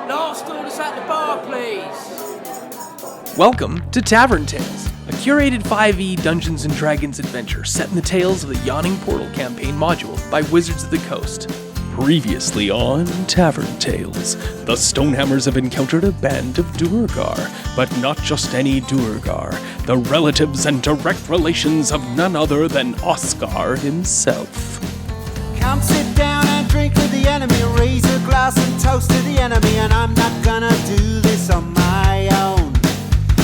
Last orders at the bar, please. Welcome to Tavern Tales, a curated 5e Dungeons & Dragons adventure set in the tales of the Yawning Portal campaign module by Wizards of the Coast. Previously on Tavern Tales, the Stonehammers have encountered a band of Duergar, but not just any Duergar, the relatives and direct relations of none other than Oscar himself. Come sit down and drink with the enemy, raise a glass and toast to the enemy, and I'm not gonna do this on my own.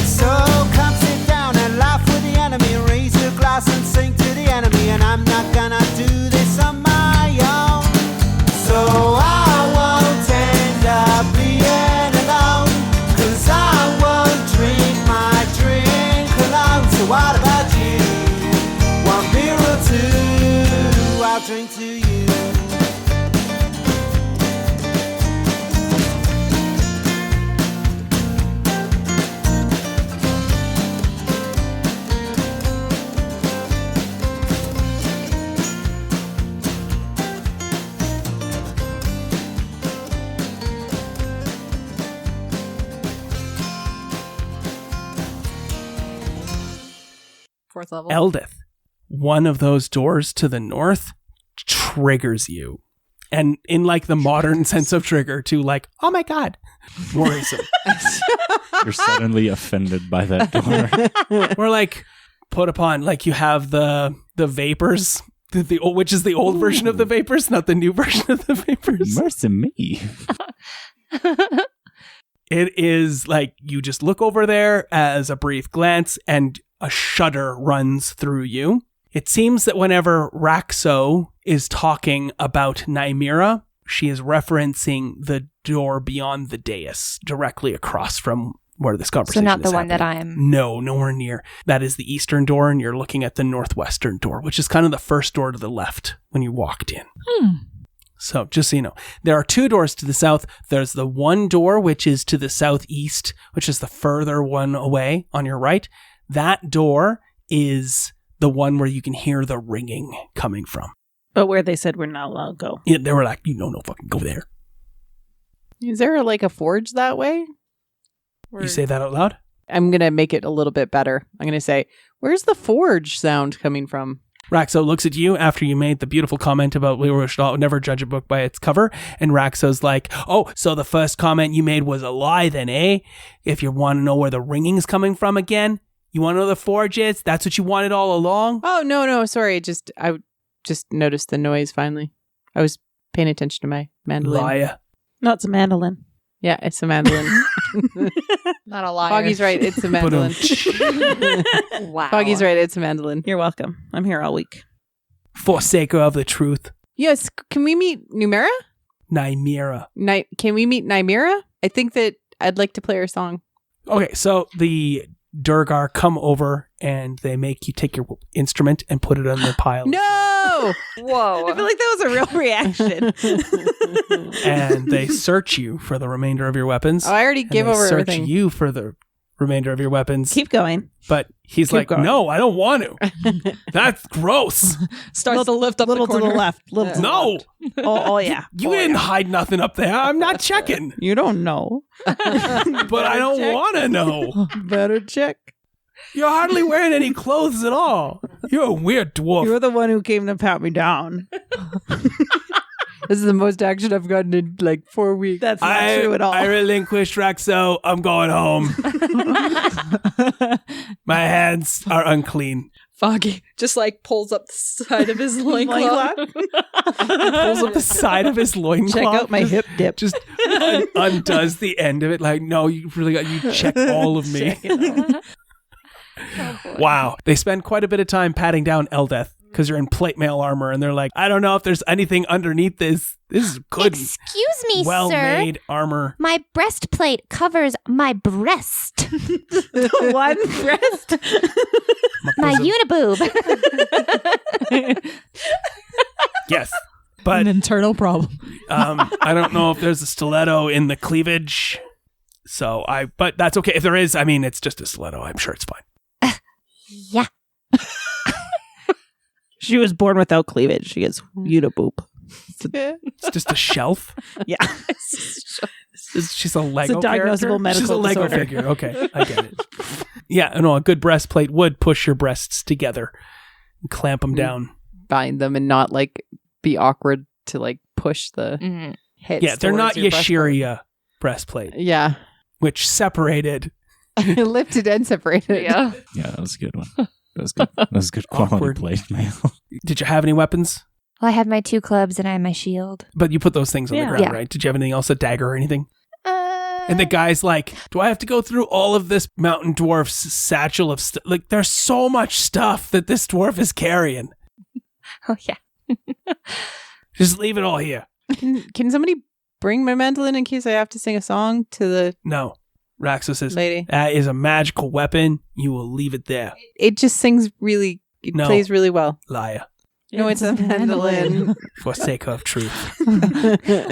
So come sit down and laugh with the enemy, raise a glass and sing to the enemy, and I'm not gonna do this on my own. So I won't end up being alone, 'cause I won't drink my drink alone. So what about you? 1 beer or two, I'll drink to you. Fourth level. Eldith, one of those doors to the north triggers you. And in like the modern sense of trigger to like, oh my God, worrisome. You're suddenly offended by that door. Or like put upon, like you have the vapors, which is the old version of the vapors, not the new version of the vapors. Mercy me. It is like you just look over there as a brief glance and a shudder runs through you. It seems that whenever Raxo is talking about Nymira, she is referencing the door beyond the dais, directly across from where this conversation is So not the one that happening. I'm... No, nowhere near. That is the eastern door, and you're looking at the northwestern door, which is kind of the first door to the left when you walked in. So just so you know, there are 2 doors to the south. There's the one door, which is to the southeast, which is the further one away on your right. That door is the one where you can hear the ringing coming from. But where they said we're not allowed to go. Yeah, they were like, you know, no fucking go there. Is there like a forge that way? You say that out loud? I'm going to make it a little bit better. I'm going to say, where's the forge sound coming from? Raxo looks at you after you made the beautiful comment about we should never judge a book by its cover. And Raxo's like, oh, so the first comment you made was a lie then, eh? If you want to know where the ringing's coming from again, you want to know the forge is? That's what you wanted all along? Oh, no, sorry. I just noticed the noise finally. I was paying attention to my mandolin. Liar. No, it's a mandolin. Yeah, it's a mandolin. Not a liar. Foggy's right, it's a mandolin. Wow. Foggy's right, it's a mandolin. You're welcome. I'm here all week. Forsaker of the truth. Yes, can we meet Numera? Nymira. Can we meet Nymira? I think that I'd like to play her song. Okay, so the Durgar come over and they make you take your instrument and put it on the pile. No! Whoa. I feel like that was a real reaction. And they search you for the remainder of your weapons. Oh, I already gave over search everything. you for the remainder of your weapons. Keep going. But he's Keep like, going. no, I don't want to. That's gross. Starts to lift up little the corner. to the left. Little to the No, left. Oh, yeah. you didn't hide nothing up there. I'm not checking. You don't know. But I don't want to know. Better check. You're hardly wearing any clothes at all. You're a weird dwarf. You're the one who came to pat me down. This is the most action I've gotten in like 4 weeks. That's not true at all. I relinquished Raxo. I'm going home. My hands are unclean. Foggy just like pulls up the side of his loincloth. Pulls up the side of his loincloth. Check out my hip dip. Just undoes the end of it. Like, no, you really got, you check all of me. Wow. They spend quite a bit of time patting down Eldeth because you're in plate mail armor, and they're like, I don't know if there's anything underneath this. This is good. Excuse me, well-made sir. armor. My breastplate covers my breast. The one breast? My uniboob. Yes. But An internal problem. I don't know if there's a stiletto in the cleavage. But that's okay. If there is, I mean, it's just a stiletto. I'm sure it's fine. Yeah. She was born without cleavage. She gets uniboop. It's just a shelf. Yeah. She's a Lego It's a diagnosable character? medical She's a Lego disorder. figure. Okay, I get it. Yeah, no, a good breastplate would push your breasts together and clamp them down. Bind them and not like be awkward to like push the hits. Yeah, they're not towards your Yashiria breastplate, breastplate. Yeah. which separated. Lifted and separated. Yeah. Yeah, that was a good one. That was good. That was good quality Awkward. plate mail. Did you have any weapons? Well, I have my 2 clubs and I have my shield. But you put those things on the Yeah. ground, Yeah. right? Did you have anything else, a dagger or anything? And the guy's like, do I have to go through all of this mountain dwarf's satchel of stuff? Like, there's so much stuff that this dwarf is carrying. Oh, yeah. Just leave it all here. Can somebody bring my mandolin in case I have to sing a song to the No. Raxo says, lady? that is a magical weapon. You will leave it there. It just sings really, it No. plays really well. Liar. No, it's a mandolin. For sake of truth.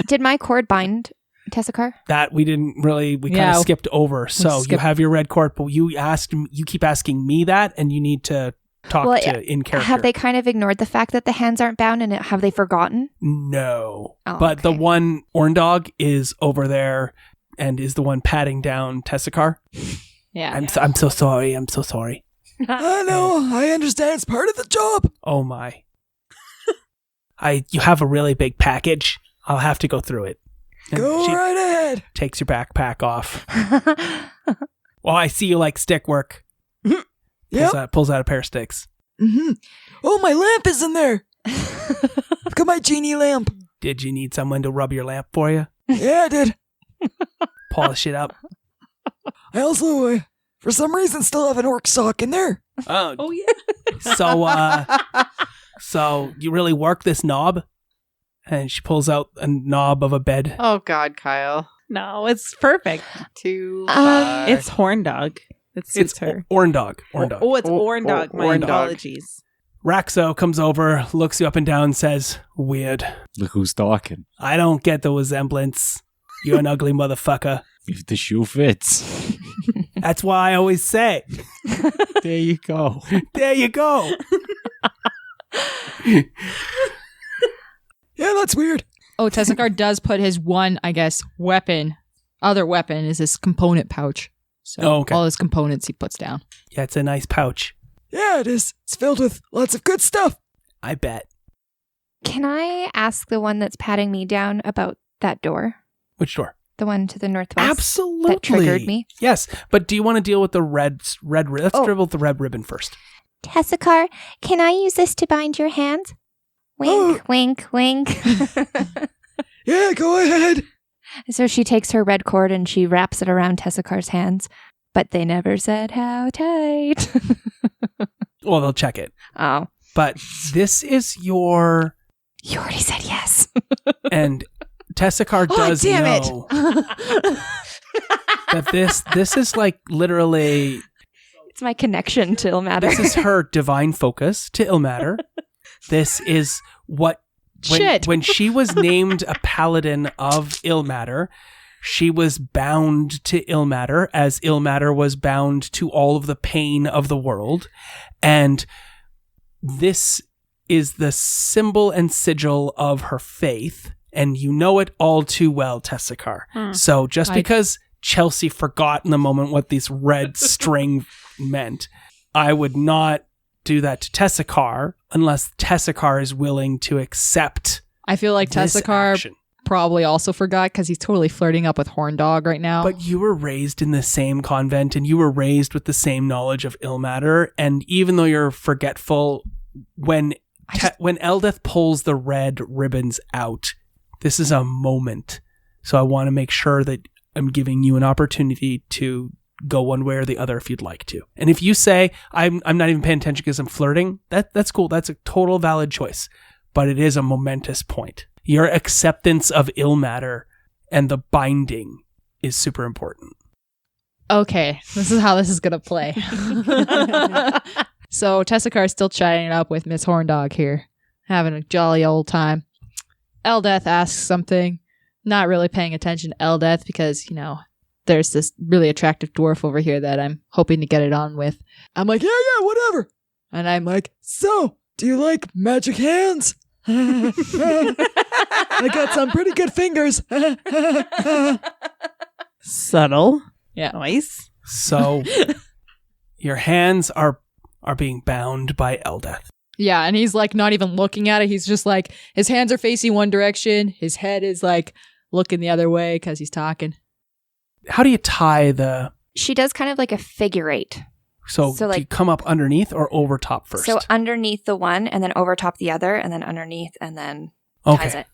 Did my cord bind Tessakar? That we didn't really, we kind Yeah. of skipped over. So you skipped- have your red cord, but you keep asking me that, and you need to talk Well, to in character. Have they kind of ignored the fact that the hands aren't bound and have they forgotten? No. Oh, But the okay. one Orn dog is over there and is the one patting down Tessakar. Yeah. I'm so sorry. I'm so sorry. I know. I understand. It's part of the job. Oh my. You have a really big package. I'll have to go through it. And Go she right ahead. takes your backpack off. Well, I see you like stick work. Yep. Pulls out a pair of sticks. Mm-hmm. Oh, my lamp is in there. I've got my genie lamp. Did you need someone to rub your lamp for you? Yeah, I did. Polish it up. I also, for some reason, still have an orc sock in there. Oh yeah. So you really work this knob? And she pulls out a knob of a bed. Oh God, Kyle. No, it's perfect. Too It's horn dog. It suits her. Orn dog. Orn dog. Oh, it's Orn dog. My Orn dog. apologies. Raxo comes over, looks you up and down, and says, "Weird. Look who's talking. I don't get the resemblance. You're an ugly motherfucker. If the shoe fits. That's why I always say, There you go. there you go." Yeah, that's weird. Oh, Tessakar does put his one, I guess, other weapon is his component pouch. So Oh, okay. all his components he puts down. Yeah, it's a nice pouch. Yeah, it is. It's filled with lots of good stuff. I bet. Can I ask the one that's patting me down about that door? Which door? The one to the northwest? Absolutely. That triggered me. Yes, but do you want to deal with the red ribbon? Let's dribble the red ribbon first. Tessakar, can I use this to bind your hands? Wink, wink, wink. Yeah, go ahead. So she takes her red cord and she wraps it around Tessakar's hands, but they never said how tight. Well, they'll check it. Oh. But this is your... You already said yes. And Tessakar does damn it. know that this is like literally... It's my connection to Ilmater. This is her divine focus to Ilmater. This is what... When she was named a paladin of Ilmater, she was bound to Ilmater as Ilmater was bound to all of the pain of the world. And this is the symbol and sigil of her faith. And you know it all too well, Tessakar. So just because Chelsea forgot in the moment what this red string meant, I would not do that to Tessakar unless Tessakar is willing to accept I feel like this Tessakar action. probably also forgot because he's totally flirting up with Horn Dog right now. But you were raised in the same convent and you were raised with the same knowledge of Ilmater. And even though you're forgetful, when Eldeth pulls the red ribbons out, this is a moment. So I want to make sure that I'm giving you an opportunity to go one way or the other if you'd like to. And if you say, I'm not even paying attention because I'm flirting, that's cool. That's a total valid choice. But it is a momentous point. Your acceptance of Ilmater and the binding is super important. Okay, this is how this is going to play. So Tessakar is still chatting it up with Miss Horndog here, having a jolly old time. Eldeth asks something, not really paying attention to Eldeth because, you know, there's this really attractive dwarf over here that I'm hoping to get it on with. I'm like, yeah, whatever. And I'm Like, so, do you like magic hands? I got some pretty good fingers. Subtle. Yeah. Nice. So your hands are being bound by Eldeth. Yeah, and he's like not even looking at it. He's just like, his hands are facing one direction. His head is like looking the other way because he's talking. How do you tie the... She does kind of like a figure eight. So So, do like- you come up underneath or over top first? So underneath the one, and then over top the other, and then underneath, and then ties it.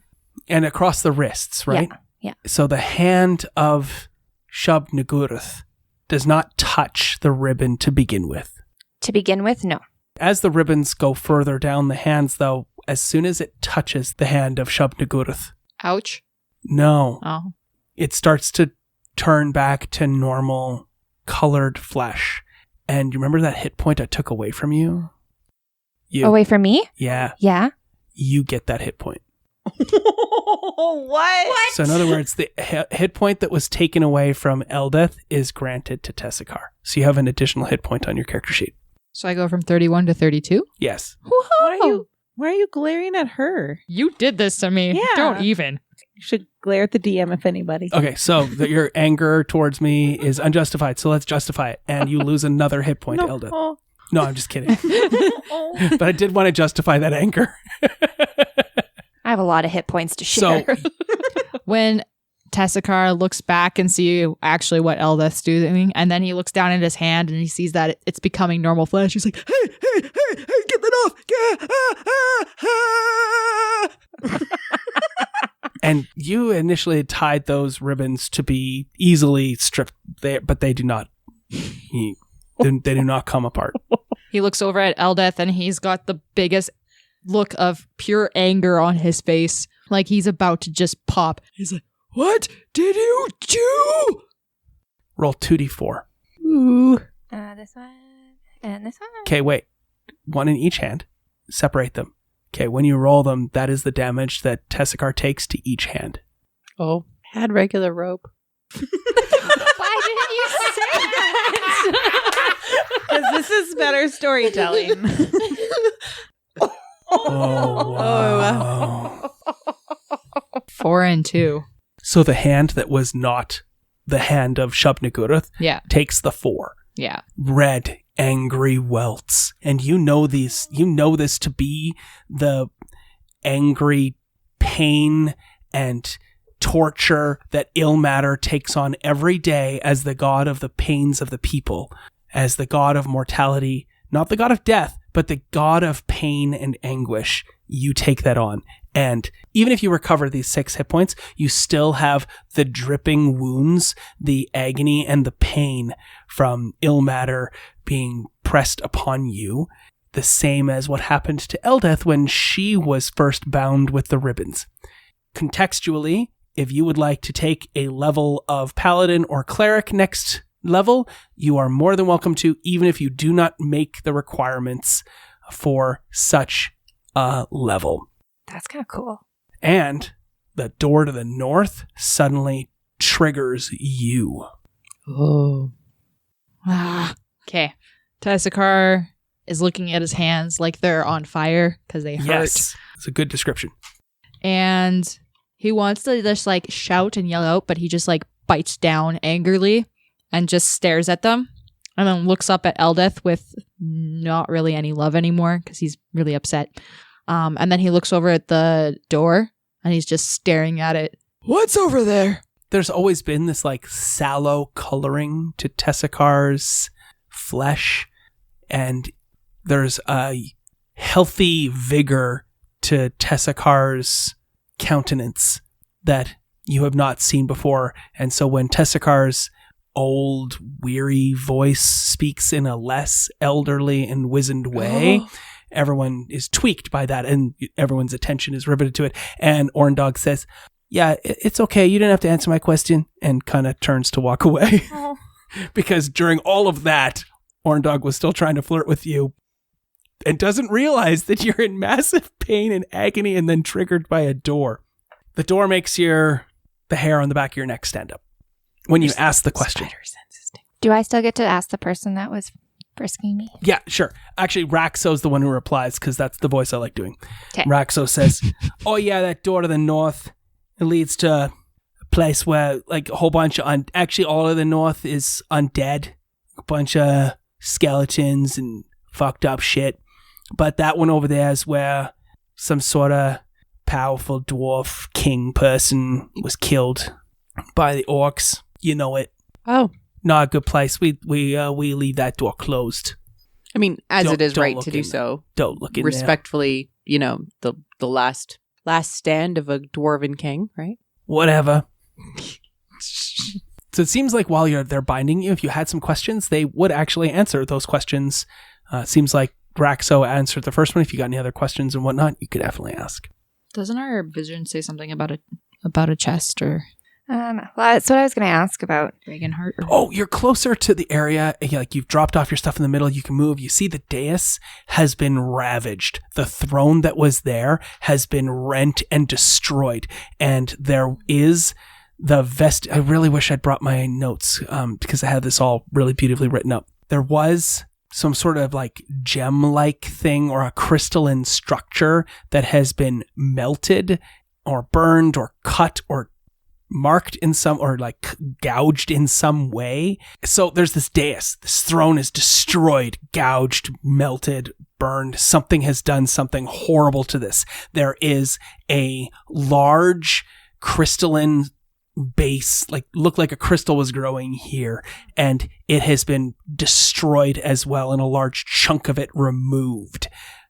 And across the wrists, right? Yeah. So the hand of Shub Nagurth does not touch the ribbon to begin with. To begin with, no. As the ribbons go further down the hands, though, as soon as it touches the hand of Shub Nagurth, Ouch. no, Oh. it starts to turn back to normal colored flesh. And you remember that hit point I took away from you? Away from me? Yeah, Yeah. you get that hit point. What? So in other words, the hit point that was taken away from Eldeth is granted to Tessakar. So you have an additional hit point on your character sheet. So I go from 31 to 32? Yes. Why are you glaring at her? You did this to me. Yeah. Don't even. You should glare at the DM if anybody. Okay, so your anger towards me is unjustified. So let's justify it. And you lose another hit point, Eldeth. Oh. No, I'm just kidding. But I did want to justify that anger. I have a lot of hit points to share. So When Tessakar looks back and see actually what Eldeth's doing, and then he looks down at his hand and he sees that it's becoming normal flesh. He's like, hey, get that off. and you initially had tied those ribbons to be easily stripped, but they do not. They do not come apart. He looks over at Eldeth and he's got the biggest look of pure anger on his face. Like he's about to just pop. He's like, what did you do? Roll 2d4. Ooh. This one and this one. Okay, wait. One in each hand. Separate them. Okay, when you roll them, that is the damage that Tessakar takes to each hand. Oh, had regular rope. Why didn't you say that? Because this is better storytelling. Oh, wow. 4 and 2. So the hand that was not the hand of Shub Nagurth Yeah. takes the 4. Yeah. Red, angry welts. And you know this to be the angry pain and torture that Ilmater takes on every day as the god of the pains of the people, as the god of mortality, not the god of death, but the god of pain and anguish. You take that on. And even if you recover these 6 hit points, you still have the dripping wounds, the agony and the pain from Ilmater being pressed upon you, the same as what happened to Eldeth when she was first bound with the ribbons. Contextually, if you would like to take a level of paladin or cleric next level, you are more than welcome to, even if you do not make the requirements for such a level. That's kind of cool. And the door to the north suddenly triggers you. Oh. Okay. Tessakar is looking at his hands like they're on fire because they hurt. Yes, it's a good description. And he wants to just like shout and yell out, but he just like bites down angrily and just stares at them and then looks up at Eldeth with not really any love anymore because he's really upset. And then he looks over at the door and he's just staring at it. What's over there? There's always been this like sallow coloring to Tessakar's flesh, and there's a healthy vigor to Tessakar's countenance that you have not seen before. And so when Tessakar's old, weary voice speaks in a less elderly and wizened way, everyone is tweaked by that and everyone's attention is riveted to it. And Orndog says, yeah, it's okay. You didn't have to answer my question, and kind of turns to walk away. Because during all of that, Orndog was still trying to flirt with you and doesn't realize that you're in massive pain and agony and then triggered by a door. The door makes the hair on the back of your neck stand up when you ask the question. Do I still get to ask the person that was frisking me? Yeah, sure. Actually, Raxo's the one who replies because that's the voice I like doing. 'Kay. Raxo says, oh yeah, that door to the north, it leads to a place where like a whole bunch of actually all of the north is undead, a bunch of skeletons and fucked up shit. But that one over there is where some sort of powerful dwarf king person was killed by the orcs. You know it. Oh, Not a good place. We leave that door closed. I mean, as Don't- it is don't right look to do in so. Don't look in Respectfully, you know, the last stand of a dwarven king, right? there. Whatever. So it seems like while they're binding you, if you had some questions, they would actually answer those questions. It seems like Raxo answered the first one. If you got any other questions and whatnot, you could definitely ask. Doesn't our vision say something about a chest or Well, that's what I was going to ask about. Dragonheart? Oh, you're closer to the area. Like you've dropped off your stuff in the middle. You can move. You see the dais has been ravaged. The throne that was there has been rent and destroyed. And there is the I really wish I'd brought my notes because I had this all really beautifully written up. There was some sort of like gem-like thing or a crystalline structure that has been melted or burned or cut or marked in some or like gouged in some way. So there's this dais. This throne is destroyed, gouged, melted, burned. Something has done something horrible to this. There is a large crystalline base, like looked like a crystal was growing here, and it has been destroyed as well, and a large chunk of it removed.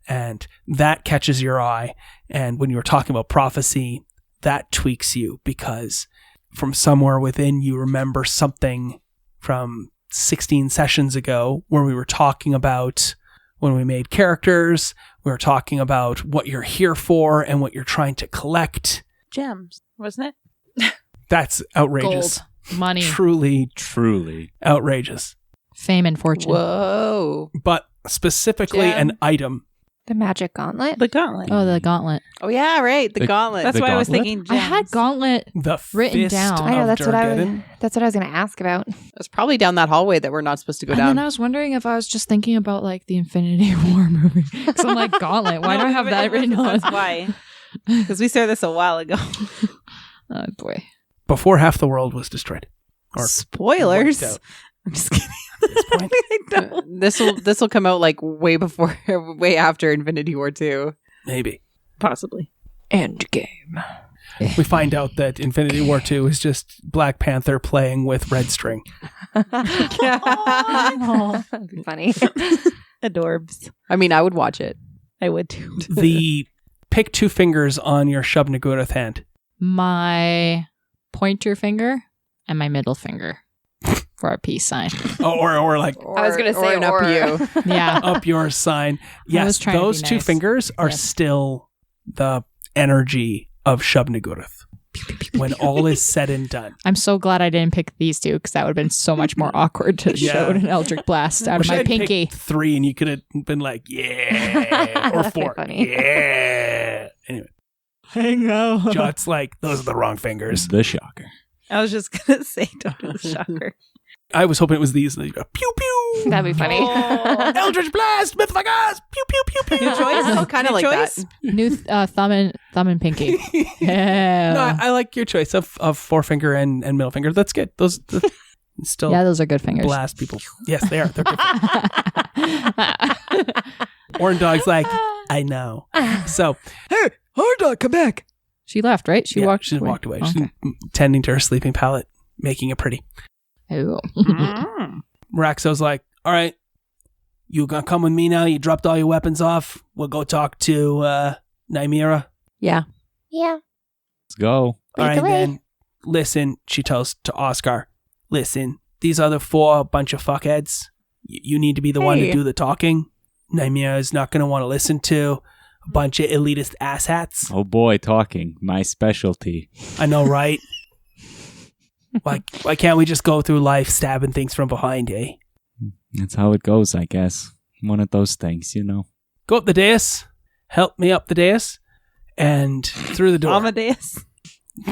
And that catches your eye. And when you were talking about prophecy, that tweaks you because from somewhere within you remember something from 16 sessions ago where we were talking about when we made characters, we were talking about what you're here for and what you're trying to collect. Gems, wasn't it? That's outrageous. Gold, money, Truly. Outrageous. fame, and fortune. Whoa. But specifically Gem. an item. The magic gauntlet? The gauntlet. Oh, the gauntlet. Oh, yeah, right. The gauntlet. That's The why I was gauntlet? thinking gems. I had gauntlet. The Written fist down. I know, of that's what Durgeddon. that's what I was going to ask about. It's probably down that hallway that we're not supposed to go And down. then I was wondering if I was just thinking about like the Infinity War movie. Because I'm like, gauntlet. Why do I have that written on? That's why. Because we saw this a while ago. Oh, boy. Before half the world was destroyed. Or Spoilers. wiped out. I'm just kidding. At this point. I don't. This will come out like way before, way after Infinity War 2. Maybe. Possibly. Endgame. We find out that Infinity War 2 is just Black Panther playing with red string. That'd be funny. Adorbs. I mean, I would watch it. I would too. The pick two fingers on your Shub Nagurath hand. My pointer finger and my middle finger for a peace sign. Oh, or like I was gonna say an up or. you. Yeah. up your sign. Yes, was trying to those be two nice. fingers are Yes. still the energy of Shub Nagurath. When all is said and done. I'm so glad I didn't pick these two because that would have been so much more awkward to Yeah. show an Eldritch Blast out of Wish my I'd picked pinky. 3 and you could have been like, yeah. Or That'd be 4. funny. Yeah. Anyway, Hang on. Jot's like, those are the wrong fingers. The shocker. I was just going to say, don't do the shocker. I was hoping it was these. And you go, pew pew. That'd be funny. Eldritch Blast, Mythifagaz, pew pew pew pew. New choice? Kind of like that. New thumb and pinky. Yeah. No, I like your choice of forefinger and middle finger. That's good. Those still Yeah, those are good fingers. blast people. Yes, they are. They're good. Orange Dog's like, I know. So Hey, hard dog, come back. She left, right? She yeah, walked she away. walked away. Okay. She's tending to her sleeping pallet, making it pretty. Oh. Raxo's like, all right, you gonna come with me now? You dropped all your weapons off. We'll go talk to Nymira. Yeah. Yeah. Let's go. All right, away. then. Listen, she tells to Oscar. Listen, these other 4 bunch of fuckheads. You need to be the one to Hey. do the talking. Nymira is not going to want to listen to a bunch of elitist asshats. Oh boy, talking. My specialty. I know, right? Why can't we just go through life stabbing things from behind, eh? That's how it goes, I guess. One of those things, you know. Go up the dais. Help me up the dais. And through the door. Amadeus.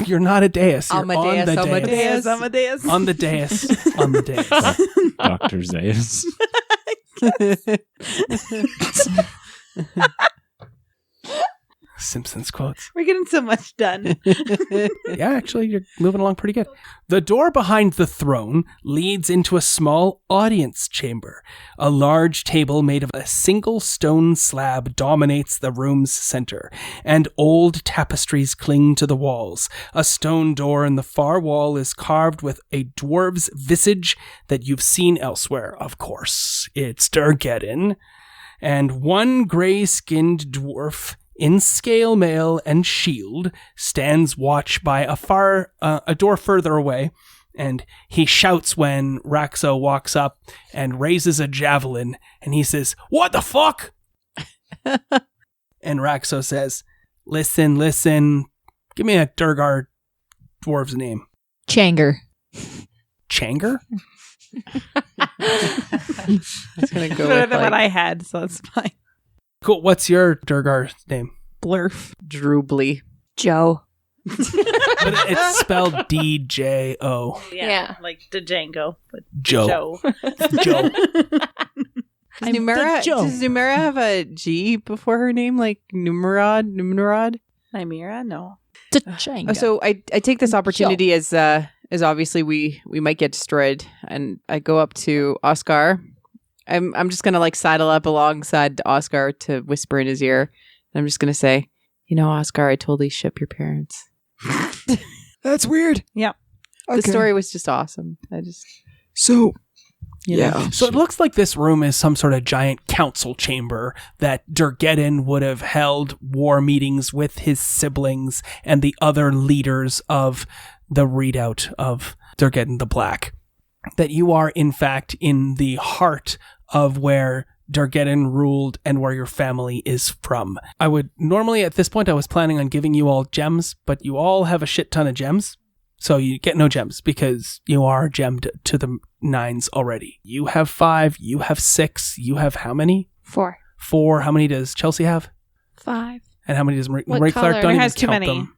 You're not a dais. You're on the Amadeus, dais. Amadeus. On the dais. On the dais. Dr. Zayas. Simpsons quotes. We're getting so much done. Yeah, actually, you're moving along pretty good. The door behind the throne leads into a small audience chamber. A large table made of a single stone slab dominates the room's center, and old tapestries cling to the walls. A stone door in the far wall is carved with a dwarf's visage that you've seen elsewhere, of course. It's Durgeddon. And one gray-skinned dwarf in scale mail and shield stands watch by a door further away, and he shouts when Raxo walks up and raises a javelin, and he says, "What the fuck?" And Raxo says, listen, give me a Durgar dwarf's name. Changer. Changer? I was going to go Better with than what I like had, so it's fine. Cool. What's your Durgar name? Blurf. Droobly. Joe. But it's spelled D-J-O. Yeah. Like Django, but Joe. Joe. Joe. Does Numera have a G before her name? Like Numerod? Chimera? No. Tachango. Oh, so I take this opportunity as obviously we might get destroyed, and I go up to Oscar. I'm just gonna like sidle up alongside Oscar to whisper in his ear. And I'm just gonna say, Oscar, I totally ship your parents. That's weird. Yeah. The story was just awesome. So, you know. So it looks like this room is some sort of giant council chamber that Durgeddon would have held war meetings with his siblings and the other leaders of the readout of Durgeddon the Black. That you are, in fact, in the heart of where Durgeddon ruled and where your family is from. I would normally, at this point, I was planning on giving you all gems, but you all have a shit ton of gems. So you get no gems because you are gemmed to the nines already. You have 5, you have 6, you have how many? 4. 4. How many does Chelsea have? 5. And how many does Marie What Clark? color? Don't It even has too count many. them.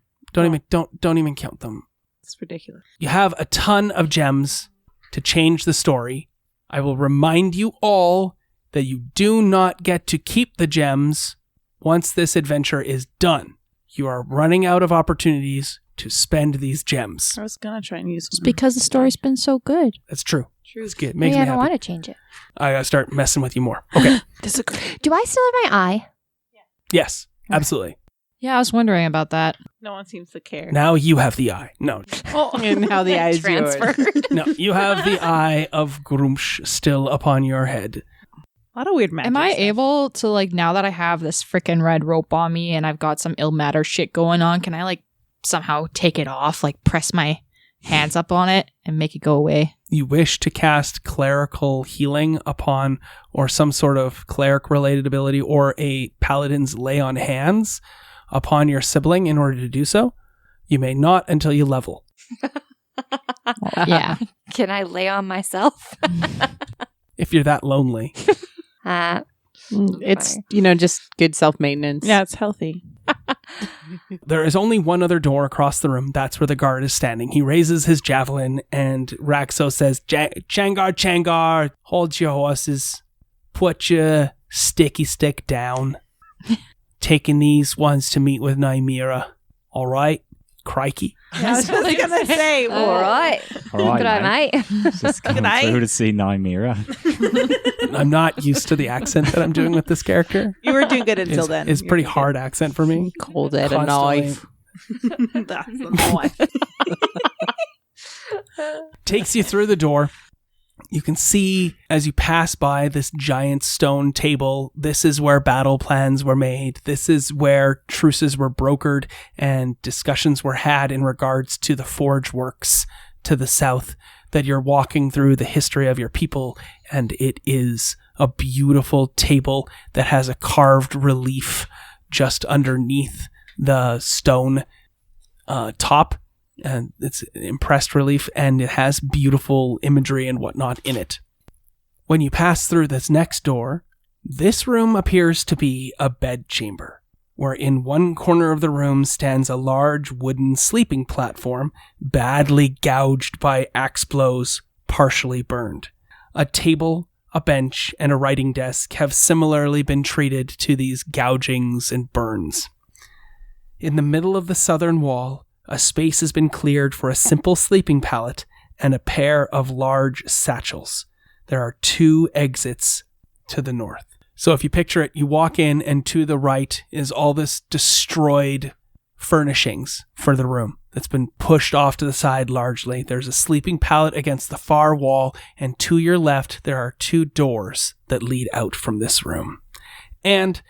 Don't even count them. It's ridiculous. You have a ton of gems to change the story. I will remind you all that you do not get to keep the gems once this adventure is done. You are running out of opportunities to spend these gems. I was going to try and use It's one. because the story's been so good. That's true. It's good. Maybe Makes I me don't happy. want to change it. I gotta start messing with you more. Okay. Do I still have my eye? Yes, absolutely. Yeah, I was wondering about that. No one seems to care. Now you have the eye. No, And how the eyes yours. Transferred. no, you have the eye of Grumsh still upon your head. A lot of weird magic. Am I stuff. able to, like, now that I have this freaking red rope on me and I've got some ill matter shit going on, can I, like, somehow take it off, like, press my hands up on it and make it go away? You wish to cast clerical healing upon, or some sort of cleric-related ability, or a paladin's lay on hands upon your sibling in order to do so. You may not until you level. Yeah. Can I lay on myself? If you're that lonely. It's, just good self-maintenance. Yeah, it's healthy. There is only one other door across the room. That's where the guard is standing. He raises his javelin, and Raxo says, Changar, hold your horses. Put your sticky stick down. Taking these ones to meet with Nymira. All right? Crikey. Yeah, I was just going to say, All right. All right, Good eye, mate. Just coming night. through to see Nymira. I'm not used to the accent that I'm doing with this character. You were doing good until then. It's You're pretty doing hard accent for me. Cold at a Constantly. knife. good. That's the one. Takes you through the door. You can see as you pass by this giant stone table, this is where battle plans were made. This is where truces were brokered and discussions were had in regards to the forge works to the south, that you're walking through the history of your people. And it is a beautiful table that has a carved relief just underneath the stone top. And it's an impressed relief, and it has beautiful imagery and whatnot in it. When you pass through this next door, this room appears to be a bedchamber, where in one corner of the room stands a large wooden sleeping platform, badly gouged by axe blows, partially burned. A table, a bench, and a writing desk have similarly been treated to these gougings and burns. In the middle of the southern wall, a space has been cleared for a simple sleeping pallet and a pair of large satchels. There are 2 exits to the north. So if you picture it, you walk in and to the right is all this destroyed furnishings for the room that's been pushed off to the side largely. There's a sleeping pallet against the far wall, and to your left, there are 2 doors that lead out from this room. And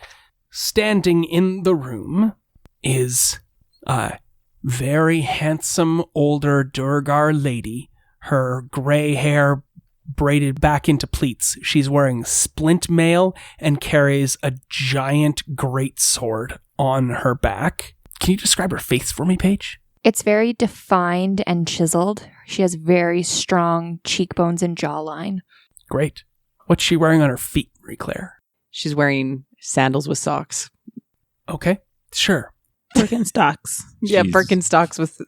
standing in the room is a very handsome older Durgar lady, her gray hair braided back into pleats. She's wearing splint mail and carries a giant great sword on her back. Can you describe her face for me, Paige? It's very defined and chiseled. She has very strong cheekbones and jawline. Great. What's she wearing on her feet, Marie-Claire? She's wearing sandals with socks. Okay, sure. Birkenstocks. Yeah, She's- Birkenstocks with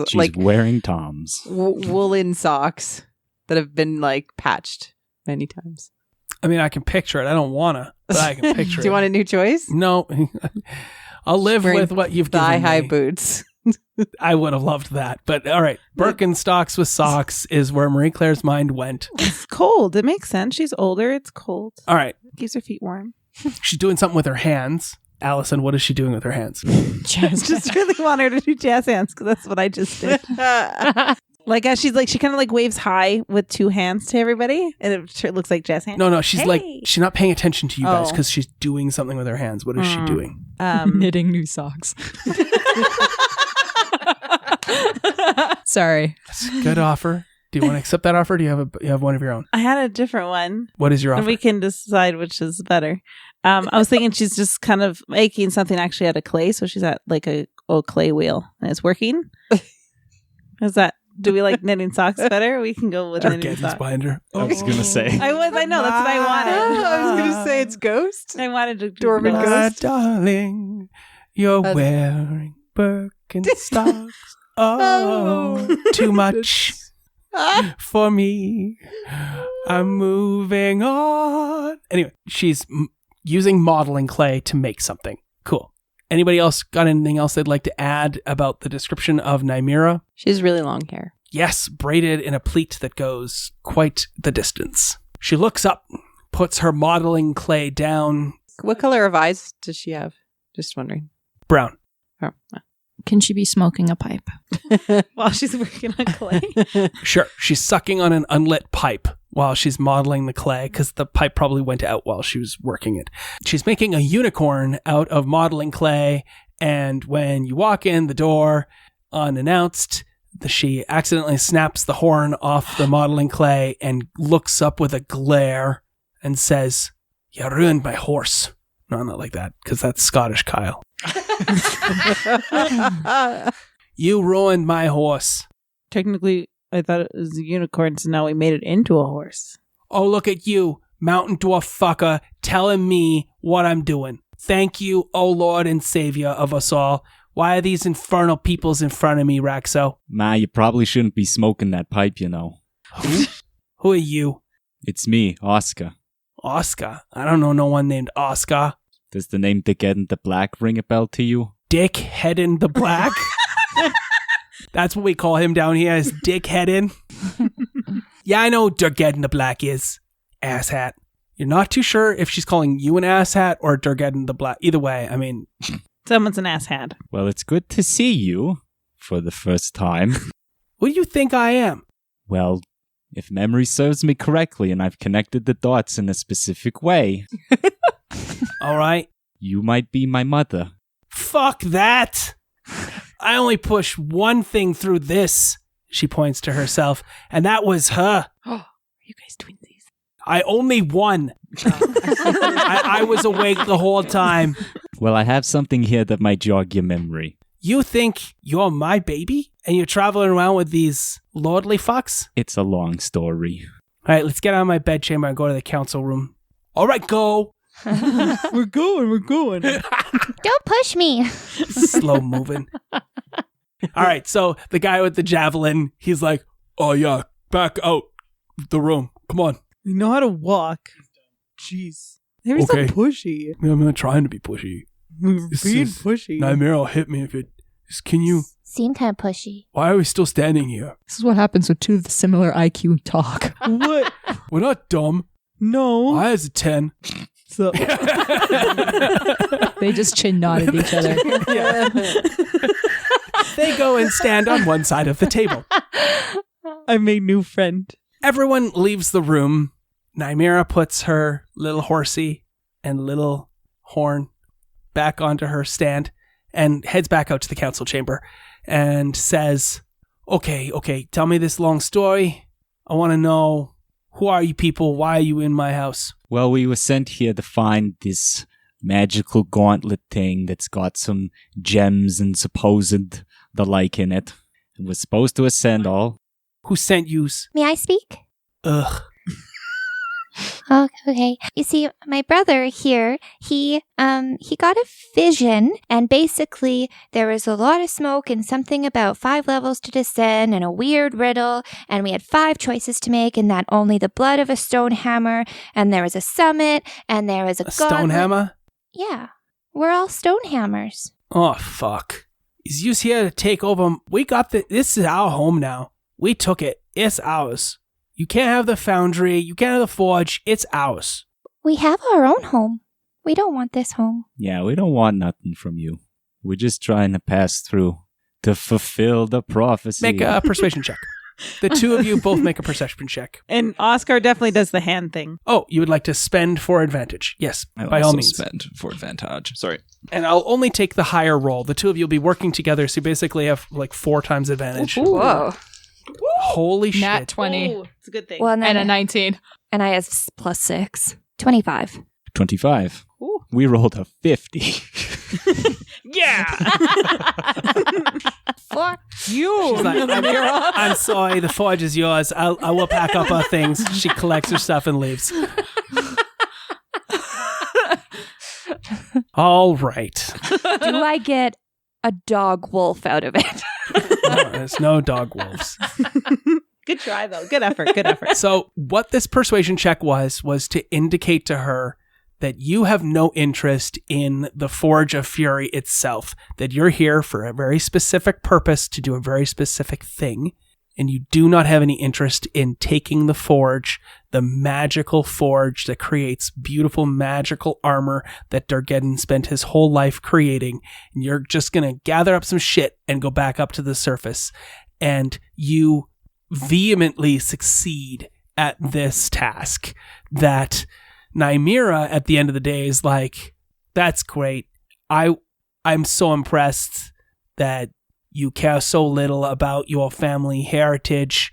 She's like wearing Toms. woolen socks that have been like patched many times. I mean, I can picture it. I don't want to, but I can picture it. Do you want a new choice? No. I'll live Wearing with what you've given Thigh-high me. boots. I would have loved that. But all right, Birkenstocks with socks is where Marie-Claire's mind went. It's cold. It makes sense. She's older. It's cold. All right, Keeps her feet warm. she's doing something with her hands. Allison, what is she doing with her hands? Just really want her to do jazz hands because that's what I just did. Like as she kind of like waves high with 2 hands to everybody, and it sure looks like jazz hands. No, she's like, Hey. she's not paying attention to you guys Oh. because she's doing something with her hands. What is she doing? Knitting new socks. Sorry. That's a good offer. Do you want to accept that offer? Or do you have one of your own? I had a different one, What is your and offer? we can decide which is better. I was thinking she's just kind of making something actually out of clay, so she's at like a old clay wheel, and it's working. Is that? Do we like knitting socks better? We can go with knitting Arcades socks. binder. I was going to say. I know that's what I wanted. I was gonna say it's Ghost. I wanted to Dormant go- My ghost. darling, you're wearing Birkenstocks. Oh, too much for me. I'm moving on. Anyway, she's using modeling clay to make something. Cool. Anybody else got anything else they'd like to add about the description of Nymira? She has really long hair. Yes, braided in a pleat that goes quite the distance. She looks up, puts her modeling clay down. What color of eyes does she have? Just wondering. Brown. Oh. Can she be smoking a pipe? while she's working on clay. Sure, she's sucking on an unlit pipe while she's modeling the clay because the pipe probably went out while she was working it. She's making a unicorn out of modeling clay, and when you walk in the door unannounced, she accidentally snaps the horn off the modeling clay and looks up with a glare and says, "You ruined my horse." No, not like that, because that's Scottish Kyle. You ruined my horse. Technically, I thought it was a unicorn, so now we made it into a horse. Oh, look at you, mountain dwarf fucker, telling me what I'm doing. Thank you, oh Lord and Savior of us all. Why are these infernal peoples in front of me, Raxo? Ma, you probably shouldn't be smoking that pipe, you know. Who are you? It's me, Oscar. Oscar? I don't know no one named Oscar. Does the name Dick Ed in the Black ring a bell to you? Dick Headin the Black? That's what we call him down here, is Dick Headin. Yeah, I know who Dick Headin the Black is. Asshat. You're not too sure if she's calling you an asshat or Dick Headin the Black. Either way, I mean... Someone's an asshat. Well, it's good to see you for the first time. Who do you think I am? Well, if memory serves me correctly and I've connected the dots in a specific way, All right. you might be my mother. Fuck that. I only pushed one thing through this, she points to herself, and that was her. Are you guys twinsies? I only won. I was awake the whole time. Well, I have something here that might jog your memory. You think you're my baby? And you're traveling around with these lordly fucks? It's a long story. All right, let's get out of my bedchamber and go to the council room. All right, go. We're going. Don't push me. Slow moving. All right, so the guy with the javelin, he's like, "Oh yeah, back out the room. Come on." You know how to walk. Jeez. They were Okay. so pushy. I'm not trying to be pushy. Being pushy. Nightmare will hit me if it... Can you... Seem kind of pushy. Why are we still standing here? This is what happens when two of the similar IQ talk. What? We're not dumb. No. I has a 10. So they just chin nodded each other. They go and stand on one side of the table. I made new friend. Everyone leaves the room. Nymera puts her little horsey and little horn back onto her stand and heads back out to the council chamber and says, okay, tell me this long story. I want to know, who are you people? Why are you in my house? Well, we were sent here to find this magical gauntlet thing that's got some gems and supposed the like in it. And we're supposed to ascend all. Who sent yous? May I speak? Ugh. Oh, okay. You see, my brother here, he got a vision, and basically there was a lot of smoke and something about 5 levels to descend and a weird riddle, and we had 5 choices to make, and that only the blood of a stone hammer, and there was a summit, and there was a stone hammer? Yeah. We're all stone hammers. Oh, fuck. Is yous here to take over? We got this is our home now. We took it. It's ours. You can't have the foundry. You can't have the forge. It's ours. We have our own home. We don't want this home. Yeah, we don't want nothing from you. We're just trying to pass through to fulfill the prophecy. Make a persuasion check. The two of you both make a perception check. And Oscar definitely does the hand thing. Oh, you would like to spend for advantage. Yes, I'll by all also means. spend for advantage. Sorry. And I'll only take the higher roll. The two of you will be working together, so you basically have like 4 times advantage. Whoa. Holy shit. Nat 20. Ooh, it's a good thing. Well, And a 19. And I have +6. 25. 25. Ooh. We rolled a 50. Yeah. Fuck You. She's like, I'm sorry, the forge is yours. I will pack up our things. She collects her stuff and leaves. All right. Do I get a dog wolf out of it? No, there's no dog wolves. Good try, though. Good effort. Good effort. So what this persuasion check was to indicate to her that you have no interest in the Forge of Fury itself, that you're here for a very specific purpose to do a very specific thing, and you do not have any interest in taking the forge, the magical forge that creates beautiful magical armor that Durgeddon spent his whole life creating, and you're just going to gather up some shit and go back up to the surface. And you vehemently succeed at this task that Nymera at the end of the day is like, that's great. I'm so impressed that you care so little about your family heritage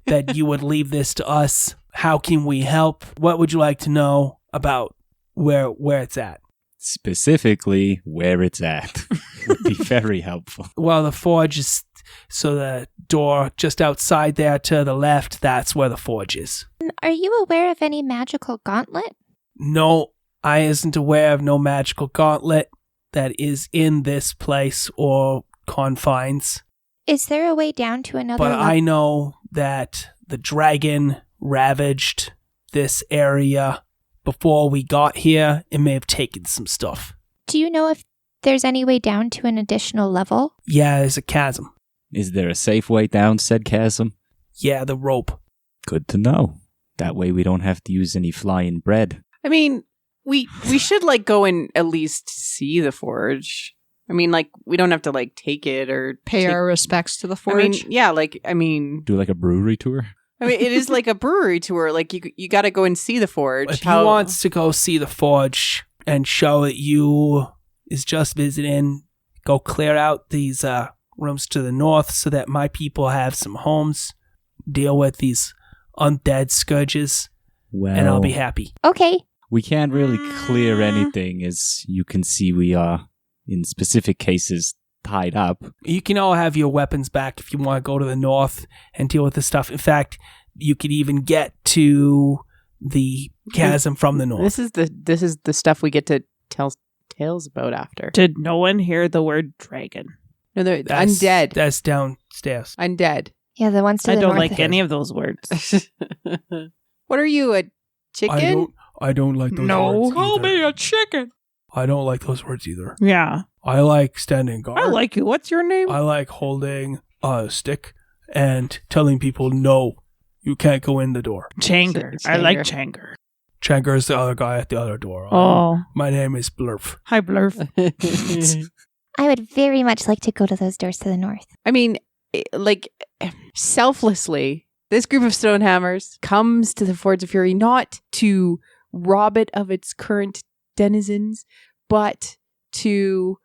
that you would leave this to us. How can we help? What would you like to know about where it's at? Specifically, where it's at would be very helpful. Well, the forge is, so the door just outside there to the left, that's where the forge is. Are you aware of any magical gauntlet? No, I isn't aware of no magical gauntlet that is in this place or confines. Is there a way down to another But level? I know that the dragon ravaged this area before we got here. It may have taken some stuff. Do you know if there's any way down to an additional level? Yeah, there's a chasm. Is there a safe way down said chasm? Yeah, the rope. Good to know. That way we don't have to use any flying bread. I mean, we should like go and at least see the forge. I mean, like we don't have to like take it or Pay take- our respects to the I forge. mean, yeah, like I mean, Do like a brewery tour? it is like a brewery tour. Like you got to go and see the forge. If he wants to go see the forge and show that you is just visiting, go clear out these rooms to the north so that my people have some homes, deal with these undead scourges, Well, and I'll be happy. Okay. we can't really clear anything. As you can see, we are, in specific cases, tied up. You can all have your weapons back if you want to go to the north and deal with this stuff. In fact, you could even get to the chasm from the north. This is the stuff we get to tell tales about after. Did no one hear the word dragon? No, they're That's- undead. That's downstairs. Undead. Yeah, the ones to I the don't north. like any of those words. What are you, a chicken? I don't like those words. Call either. me a chicken. I don't like those words either. Yeah. I like standing guard. I like you. What's your name? I like holding a stick and telling people, no, you can't go in the door. Changer. I like Changer. Changer is the other guy at the other door. Oh. My name is Blurf. Hi, Blurf. I would very much like to go to those doors to the north. I mean, like, selflessly, this group of Stonehammers comes to the Fords of Fury not to rob it of its current denizens, but to,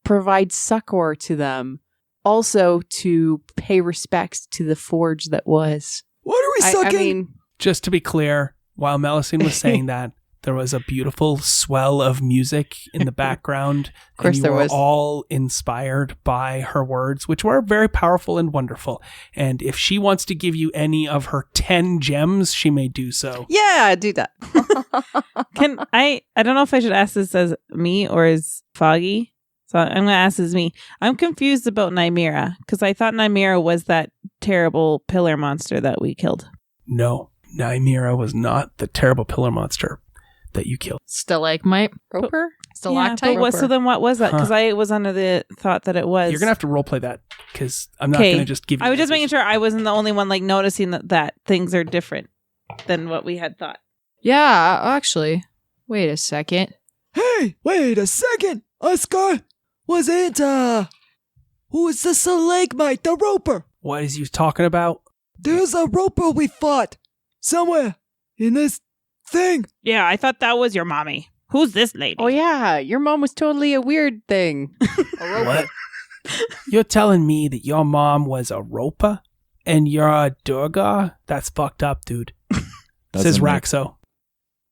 provide succor to them. Also to pay respects to the forge that was. What are we sucking? I mean, Just to be clear, while Melusine was saying that, there was a beautiful swell of music in the background. Of course and you there were was. all inspired by her words, which were very powerful and wonderful. And if she wants to give you any of her 10 gems, she may do so. yeah, do that. Can I don't know if I should ask this as me or as Foggy. So I'm going to ask as me. I'm confused about Nymera because I thought Nymera was that terrible pillar monster that we killed. No, Nymera was not the terrible pillar monster that you killed. Stalagmite. Roper? Stalactite. But so then what was that? Because I was under the thought that it was. You're going to have to roleplay that because I'm not going to just give you I was just answers. making sure I wasn't the only one noticing that things are different than what we had thought. Yeah, actually. Wait a second. Hey, wait a second. Oscar, was it, who was the Stalagmite, the roper? What is you talking about? There's a roper we fought somewhere in this thing. Yeah, I thought that was your mommy. Who's this lady? Oh, yeah. Your mom was totally a weird thing. What? You're telling me that your mom was a roper and you're a Durga? That's fucked up, dude. Says Raxo.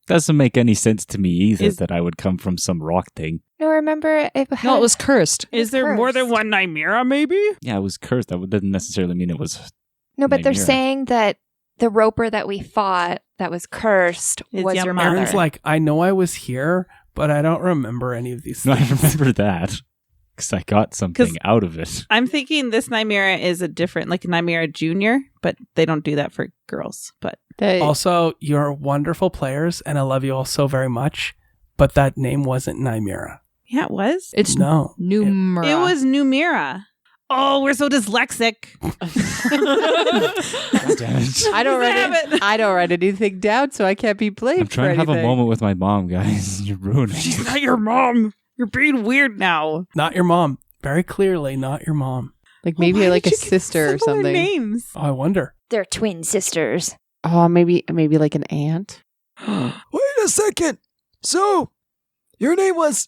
Doesn't make any sense to me either that I would come from some rock thing. No, remember it had, No, it was cursed. Is there more than one Nymera, maybe? Yeah, it was cursed. That didn't necessarily mean it was. No, but they're Nymera. saying that the roper that we fought that was cursed Is was your your mother. mother. Aaron's like, I know I was here, but I don't remember any of these No, I things. remember that because I got something out of it. I'm thinking this Nymera is a different, like Nymera Junior, but they don't do that for girls. But Also, you're wonderful players, and I love you all so very much, but that name wasn't Nymera. yeah, it was. It's No. Numera. It was Numera. Oh, we're so dyslexic. God damn it. I don't write anything down, so I can't be blamed I'm trying to for have a anything. moment with my mom, guys. You're ruining She's it. not your mom. You're being weird now. Not your mom. Very clearly, not your mom. Like maybe Why like a did you give sister or similar something. Names. Oh, I wonder. They're twin sisters. Oh, maybe like an aunt. Wait a second. So, your name was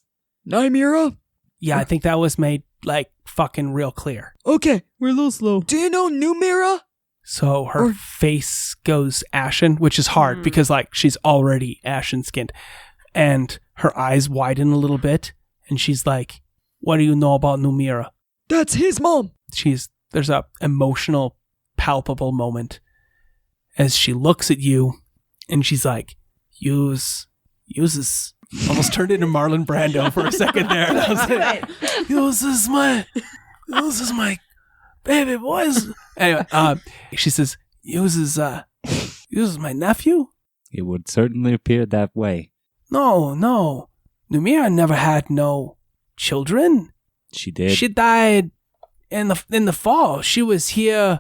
Nymera? Yeah, I think that was made, like, fucking real clear. Okay. We're a little slow. Do you know Numera? So her Or- face goes ashen, which is hard because, like, she's already ashen skinned. And her eyes widen a little bit. And she's like, what do you know about Numera? That's his mom. There's a emotional, palpable moment as she looks at you and she's like, uses, almost turned into Marlon Brando for a second there. And I was like, uses my baby boys. Anyway, she says, uses my nephew? It would certainly appear that way. No. Numera never had no children. She did. She died in the fall. She was here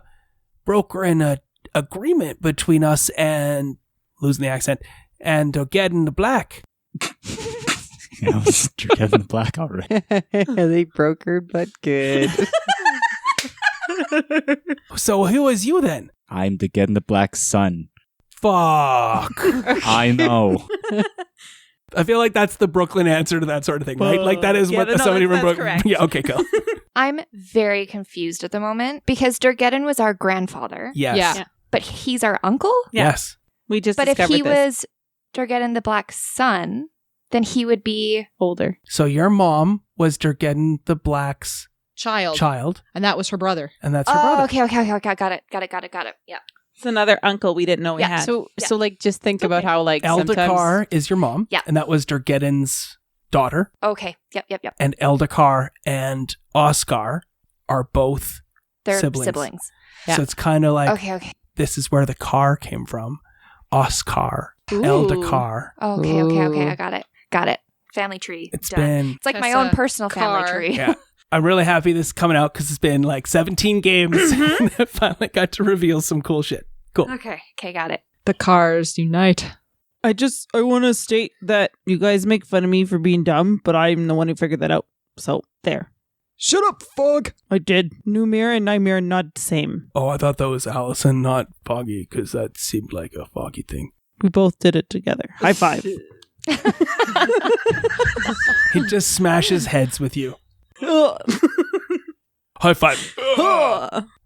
brokering a agreement between us and, losing the accent, and Getting the Black. I was Kevin Black already. They brokered, but good. So who was you then? I'm the Getting the Black son. Fuck. I know. I feel like that's the Brooklyn answer to that sort of thing, right? Like that is Yeah, what no, somebody from that's Brooklyn. correct. Yeah, okay, go. I'm very confused at the moment because Durgeddon was our grandfather, Yes. Yeah. but he's our uncle. Yeah. Yes. We just But if discovered he this. was Durgeddon the Black son, then he would be older. So your mom was Durgeddon the Black's child, And that was her brother. and that's her brother. okay. Got it. Yeah. It's another uncle we didn't know we Yeah, had. So like just think about how like Eldakar sometimes is your mom, Yeah. and that was Durgeddon's daughter. Okay. Yep. And Eldakar and Oscar are both They're Siblings. siblings. Yeah. So it's kind of like Okay. this is where the car came from. Oscar, Ooh. Eldakar. Okay. Ooh. I got it. family tree. It's done. been... It's like my Tessa, own personal family car. tree. Yeah. I'm really happy this is coming out because it's been like 17 games. And I finally got to reveal some cool shit. Cool. Okay, got it. The cars unite. I want to state that you guys make fun of me for being dumb, but I'm the one who figured that out. So, there. Shut up, Fog. I did. Numira and Nightmare not the same. Oh, I thought that was Allison, not Foggy, because that seemed like a Foggy thing. We both did it together. High five. He just smashes heads with you. High five.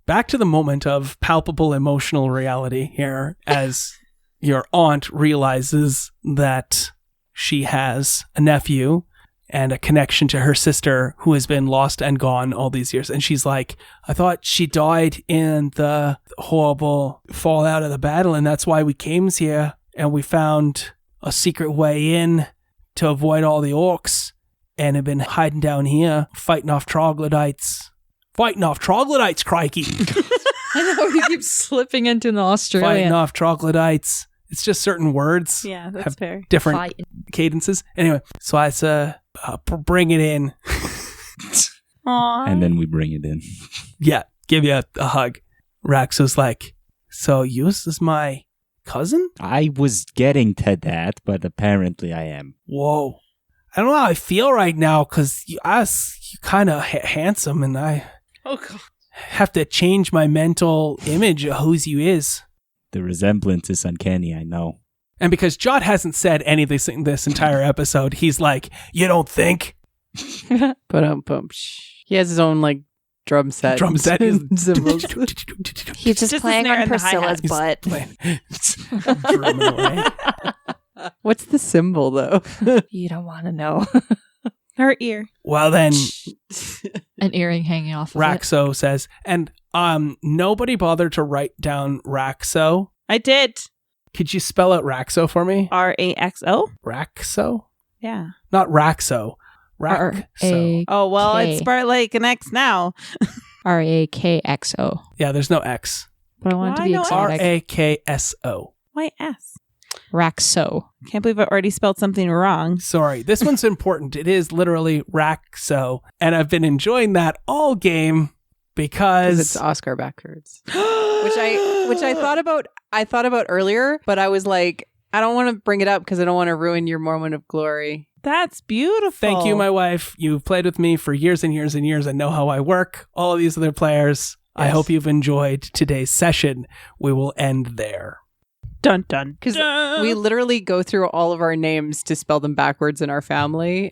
Back to the moment of palpable emotional reality here as your aunt realizes that she has a nephew and a connection to her sister who has been lost and gone all these years. And she's like, I thought she died in the horrible fallout of the battle, and that's why we came here, and we found a secret way in to avoid all the orcs, and have been hiding down here, fighting off troglodytes. Fighting off troglodytes, crikey. I know, you keep slipping into the Australian. Fighting off troglodytes. It's just certain words. Yeah, that's have fair. different cadences. Anyway, so I said, bring it in. Aww. And then we bring it in. Yeah, give you a hug. Raxo's like, so Yus is my cousin? I was getting to that, but apparently I am. Whoa. I don't know how I feel right now because you're kind of handsome, and I have to change my mental image of who you is. The resemblance is uncanny, I know. And because Jot hasn't said anything this entire episode, he's like, you don't think? But he has his own like drum set. Cymbals. He's just playing snare on and the Priscilla's butt. Drumming away. What's the symbol though? You don't want to know. Her ear. Well then, An earring hanging off of it. Raxo says, and nobody bothered to write down Raxo. I did. Could you spell out Raxo for me? Raxo? Raxo? Yeah. Not Raxo. Raxo. R-A- Oh, well, K. it's part like an X now. RAKXO. Yeah, there's no X. But I want it to Why be no exotic. Rakso. Why S? Raxo. Can't believe I already spelled something wrong. Sorry, this one's important. It is literally Raxo. And I've been enjoying that all game because It's Oscar backwards. which I thought about. I thought about earlier, but I was like, I don't want to bring it up because I don't want to ruin your moment of glory. That's beautiful. Thank you, my wife. You've played with me for years and years and years. I know how I work. All of these other players, I Yes. hope you've enjoyed today's session. We will end there. Dun, dun, Because dun. we literally go through all of our names to spell them backwards in our family.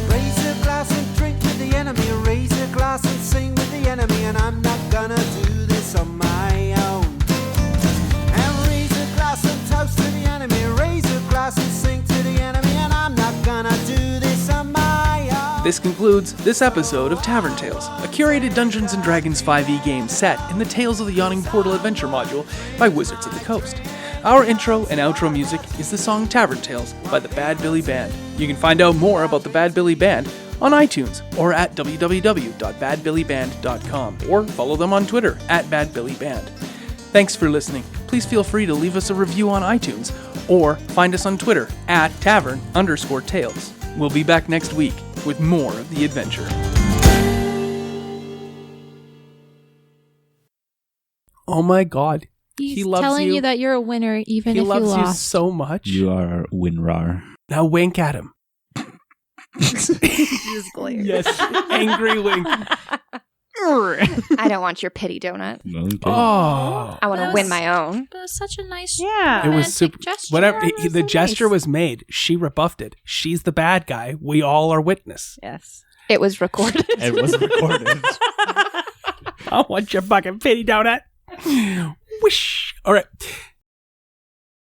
Raise a glass and drink with the enemy. Raise a glass and sing with the enemy. And I'm not gonna do this on my own. And raise a glass and toast to the enemy. Raise a glass and sing to the enemy. And I'm not gonna do this on my own. This concludes this episode of Tavern Tales, a curated Dungeons & Dragons 5e game set in the Tales of the Yawning Portal adventure module by Wizards of the Coast. Our intro and outro music is the song Tavern Tales by the Bad Billy Band. You can find out more about the Bad Billy Band on iTunes or at www.badbillyband.com or follow them on Twitter at badbillyband. Thanks for listening. Please feel free to leave us a review on iTunes or find us on Twitter at tavern_tales. We'll be back next week with more of the adventure. Oh my god. He's He loves telling you. you that you're a winner, even He if you loves you lost. so much. You are Winrar. Now wink at him. Just glare. Yes, angry wink. I don't want your pity donut. Okay. Oh. I want to win my own. That was such a nice Yeah. It was super. gesture. Whatever. That was The so gesture nice. was made. She rebuffed it. She's the bad guy. We all are witness. Yes. It was recorded. It was recorded. I want your fucking pity donut. Whoosh. All right.